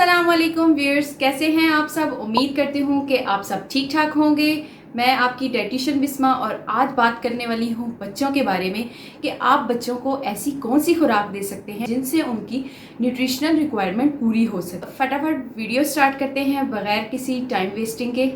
अस्सलाम वालेकुम व्यूअर्स, कैसे हैं आप सब। उम्मीद करती हूँ कि आप सब ठीक ठाक होंगे। मैं आपकी डाइटिशियन बिस्मा और आज बात करने वाली हूँ बच्चों के बारे में कि आप बच्चों को ऐसी कौन सी खुराक दे सकते हैं जिनसे उनकी न्यूट्रिशनल रिक्वायरमेंट पूरी हो सके। फटाफट वीडियो स्टार्ट करते हैं बगैर किसी टाइम वेस्टिंग के।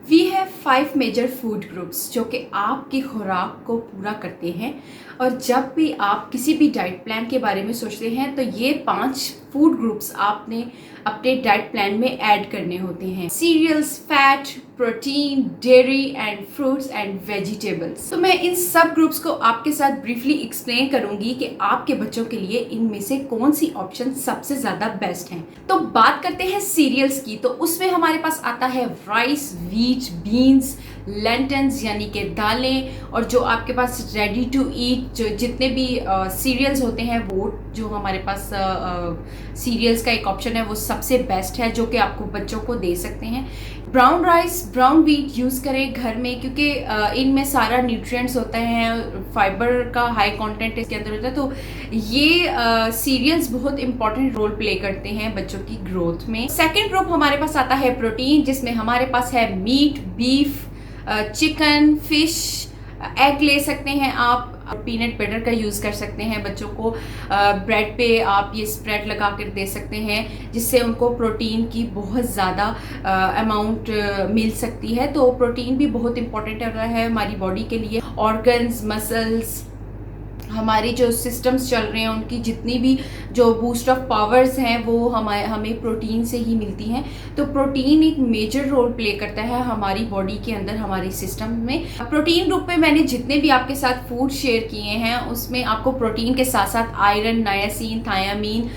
We have 5 major food groups जो कि आपकी खुराक को पूरा करते हैं। और जब भी आप किसी भी डाइट प्लान के बारे में सोचते हैं तो ये 5 फूड ग्रुप्स आपने अपने डाइट प्लान में ऐड करने होते हैं। Cereals, fat, protein, dairy and fruits and vegetables. तो मैं इन सब ग्रुप्स को आपके साथ ब्रीफली एक्सप्लेन करूंगी कि आपके बच्चों के लिए इनमें से कौन सी ऑप्शन सबसे ज्यादा बेस्ट हैं। तो बात करते हैं सीरियल्स की, तो उसमें हमारे पास आता है राइस, व्हीट, बीन्स, लेंटन्स यानी कि दालें, और जो आपके पास रेडी टू ईट जो जितने भी सीरियल्स होते हैं वो जो हमारे पास सीरियल्स का एक ऑप्शन है वो सबसे बेस्ट है जो कि आपको बच्चों को दे सकते हैं। Brown rice, brown wheat use करें घर में क्योंकि इनमें सारा न्यूट्रिएंट्स होते हैं, फाइबर का हाई कंटेंट इसके अंदर होता है। तो ये सीरियल्स बहुत इंपॉर्टेंट रोल प्ले करते हैं बच्चों की ग्रोथ में। सेकेंड ग्रुप हमारे पास आता है प्रोटीन, जिसमें हमारे पास है meat, beef, chicken, fish, egg ले सकते हैं आप, पीनट बटर का यूज़ कर सकते हैं बच्चों को। ब्रेड पे आप ये स्प्रेड लगा कर दे सकते हैं जिससे उनको प्रोटीन की बहुत ज़्यादा अमाउंट मिल सकती है। तो प्रोटीन भी बहुत इंपॉर्टेंट है हमारी बॉडी के लिए। ऑर्गन्स, मसल्स, हमारे जो सिस्टम्स चल रहे हैं उनकी जितनी भी जो बूस्ट ऑफ पावर्स हैं वो हमें प्रोटीन से ही मिलती हैं। तो प्रोटीन एक मेजर रोल प्ले करता है हमारी बॉडी के अंदर, हमारे सिस्टम में। प्रोटीन ग्रुप में मैंने जितने भी आपके साथ फूड शेयर किए हैं उसमें आपको प्रोटीन के साथ साथ आयरन, नायासिन, थायामीन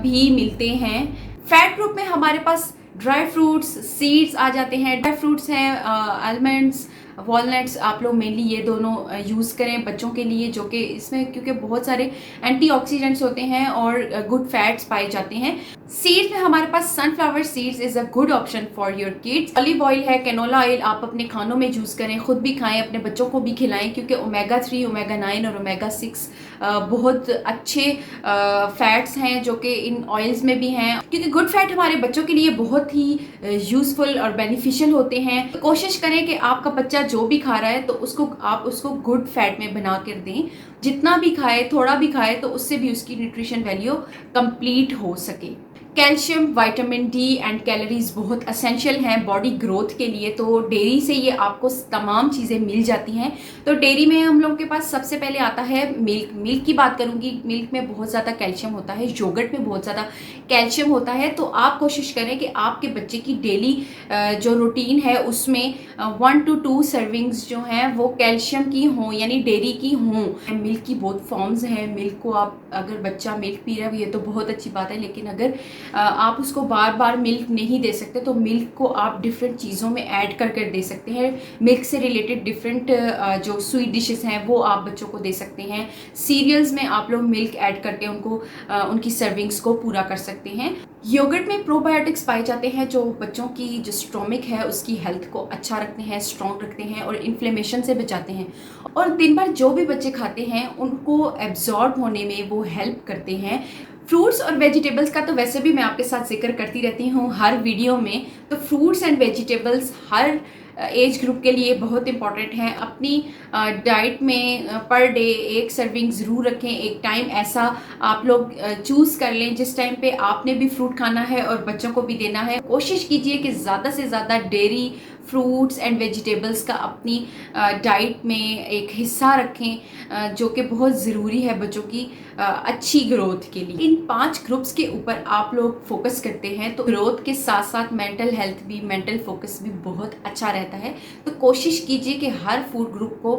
भी मिलते हैं। फैट ग्रुप में हमारे पास ड्राई फ्रूट्स, सीड्स आ जाते हैं। ड्राई फ्रूट्स हैं आलमंड्स, वॉलनट्स, आप लोग मेनली ये दोनों यूज़ करें बच्चों के लिए, जो कि इसमें क्योंकि बहुत सारे एंटीऑक्सीडेंट्स होते हैं और गुड फैट्स पाए जाते हैं। सीड्स में हमारे पास sunflower seeds is a good option for your kids. Olive oil है, कैनोला ऑयल आप अपने खानों में यूज़ करें, खुद भी खाएं, अपने बच्चों को भी खिलाएं क्योंकि ओमेगा 3, ओमेगा 9 और ओमेगा 6 बहुत अच्छे फैट्स हैं जो कि इन ऑयल्स में भी हैं, क्योंकि गुड फैट हमारे बच्चों के लिए बहुत ही यूज़फुल और बेनिफिशियल होते हैं। तो कोशिश करें कि आपका बच्चा जो भी खा रहा है तो आप उसको गुड फैट में बना कर दें। जितना भी खाए, थोड़ा भी खाए, तो उससे भी उसकी न्यूट्रिशन वैल्यू कंप्लीट हो सके। Calcium, vitamin D and calories बहुत असेंशियल हैं बॉडी ग्रोथ के लिए। तो डेयरी से ये आपको तमाम चीज़ें मिल जाती हैं। तो डेयरी में हम लोग के पास सबसे पहले आता है मिल्क। मिल्क की बात करूंगी, मिल्क में बहुत ज़्यादा कैल्शियम होता है, योगर्ट में बहुत ज़्यादा कैल्शियम होता है। तो आप कोशिश करें कि आपके बच्चे की डेली जो रूटीन है उसमें 1 to 2 सर्विंग्स जो हैं वो कैल्शियम की हों, यानी डेयरी की हों। मिल्क की बहुत फॉर्म्स हैं। मिल्क को आप, अगर बच्चा मिल्क पी रहा है ये तो बहुत अच्छी बात है, लेकिन अगर आप उसको बार बार मिल्क नहीं दे सकते तो मिल्क को आप डिफरेंट चीज़ों में ऐड कर कर दे सकते हैं। मिल्क से रिलेटेड डिफरेंट जो स्वीट डिशेस हैं वो आप बच्चों को दे सकते हैं। सीरियल्स में आप लोग मिल्क ऐड करके उनको उनकी सर्विंग्स को पूरा कर सकते हैं। योगर्ट में प्रोबायोटिक्स पाए जाते हैं जो बच्चों की जो स्टोमिक है उसकी हेल्थ को अच्छा रखते हैं, स्ट्रॉन्ग रखते हैं और इन्फ्लेमेशन से बचाते हैं। और दिन भर जो भी बच्चे खाते हैं उनको एब्जॉर्ब होने में वो हेल्प करते हैं। फ्रूट्स और वेजिटेबल्स का तो वैसे भी मैं आपके साथ जिक्र करती रहती हूँ हर वीडियो में। तो fruits and vegetables her age group के लिए बहुत इंपॉर्टेंट है। अपनी डाइट में पर डे 1 सर्विंग ज़रूर रखें। एक टाइम ऐसा आप लोग चूज़ कर लें जिस टाइम पे आपने भी फ्रूट खाना है और बच्चों को भी देना है। कोशिश कीजिए कि ज़्यादा से ज़्यादा डेयरी, फ्रूट्स एंड वेजिटेबल्स का अपनी डाइट में एक हिस्सा रखें जो कि बहुत ज़रूरी है बच्चों की अच्छी ग्रोथ के लिए। इन 5 ग्रुप्स के ऊपर आप लोग फोकस करते हैं तो ग्रोथ के साथ साथ मेंटल हेल्थ भी, मेंटल फोकस भी बहुत अच्छा रहता है। तो कोशिश कीजिए कि हर फूड ग्रुप को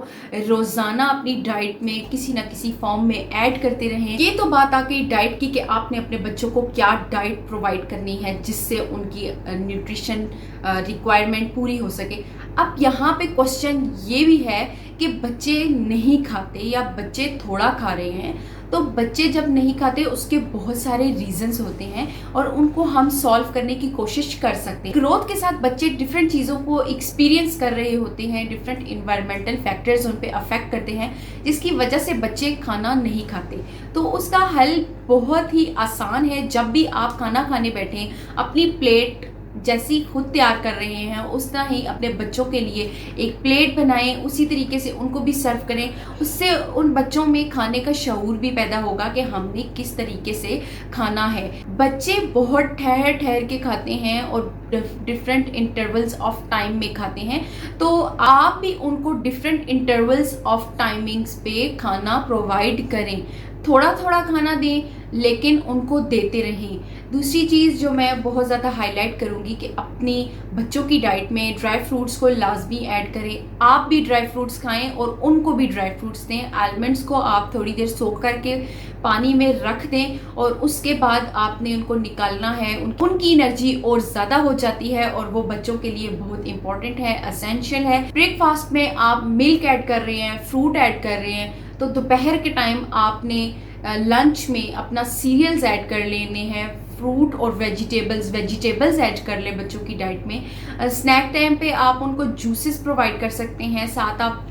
रोज़ाना अपनी डाइट में किसी न किसी फॉर्म में ऐड करते रहें। ये तो बात आ गई डाइट की कि आपने अपने बच्चों को क्या डाइट प्रोवाइड करनी है जिससे उनकी न्यूट्रिशन रिक्वायरमेंट पूरी हो सके। अब यहाँ पे क्वेश्चन ये भी है कि बच्चे नहीं खाते या बच्चे थोड़ा खा रहे हैं, तो बच्चे जब नहीं खाते उसके बहुत सारे रीजंस होते हैं और उनको हम सॉल्व करने की कोशिश कर सकते हैं। ग्रोथ के साथ बच्चे डिफरेंट चीज़ों को एक्सपीरियंस कर रहे होते हैं, डिफरेंट इन्वायरमेंटल फैक्टर्स उन पे अफेक्ट करते हैं जिसकी वजह से बच्चे खाना नहीं खाते। तो उसका हल बहुत ही आसान है। जब भी आप खाना खाने बैठें, अपनी प्लेट जैसी खुद तैयार कर रहे हैं उस तरह ही अपने बच्चों के लिए एक प्लेट बनाएं, उसी तरीके से उनको भी सर्व करें। उससे उन बच्चों में खाने का शऊर भी पैदा होगा कि हमने किस तरीके से खाना है। बच्चे बहुत ठहर ठहर के खाते हैं और डिफरेंट इंटरवल्स ऑफ टाइम में खाते हैं, तो आप भी उनको डिफरेंट इंटरवल्स ऑफ टाइमिंग्स पे खाना प्रोवाइड करें। थोड़ा थोड़ा खाना दें लेकिन उनको देते रहें। दूसरी चीज़ जो मैं बहुत ज़्यादा हाईलाइट करूँगी कि अपनी बच्चों की डाइट में ड्राई फ्रूट्स को लाजमी ऐड करें। आप भी ड्राई फ्रूट्स खाएं और उनको भी ड्राई फ्रूट्स दें। आलमंड्स को आप थोड़ी देर सोख करके पानी में रख दें और उसके बाद आपने उनको निकालना है। उनकी एनर्जी और ज़्यादा हो जाती है और वो बच्चों के लिए बहुत इंपॉर्टेंट है, असेंशियल है। ब्रेकफास्ट में आप मिल्क ऐड कर रहे हैं, फ्रूट ऐड कर रहे हैं, तो दोपहर के टाइम आपने लंच में अपना सीरियल्स ऐड कर लेने हैं, फ्रूट और वेजिटेबल्स ऐड कर ले बच्चों की डाइट में। स्नैक टाइम पे आप उनको जूसेस प्रोवाइड कर सकते हैं, साथ आप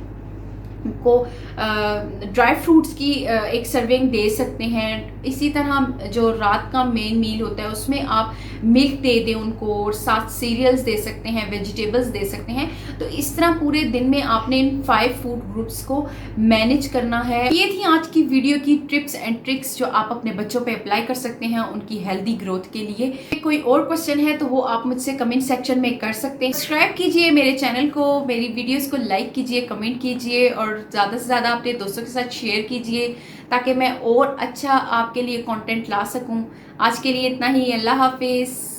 को ड्राई फ्रूट्स की एक सर्विंग दे सकते हैं। इसी तरह जो रात का मेन मील होता है उसमें आप मिल्क दे दें उनको और साथ सीरियल्स दे सकते हैं, वेजिटेबल्स दे सकते हैं। तो इस तरह पूरे दिन में आपने इन 5 फूड ग्रुप्स को मैनेज करना है। ये थी आज की वीडियो की टिप्स एंड ट्रिक्स जो आप अपने बच्चों पे अप्लाई कर सकते हैं उनकी हेल्दी ग्रोथ के लिए। कोई और क्वेश्चन है तो वो आप मुझसे कमेंट सेक्शन में कर सकते हैं। सब्सक्राइब कीजिए मेरे चैनल को, मेरी वीडियोज़ को लाइक कीजिए, कमेंट कीजिए और ज़्यादा से ज़्यादा अपने दोस्तों के साथ शेयर कीजिए ताकि मैं और अच्छा आपके लिए कंटेंट ला सकूं। आज के लिए इतना ही। अल्लाह हाफिज़।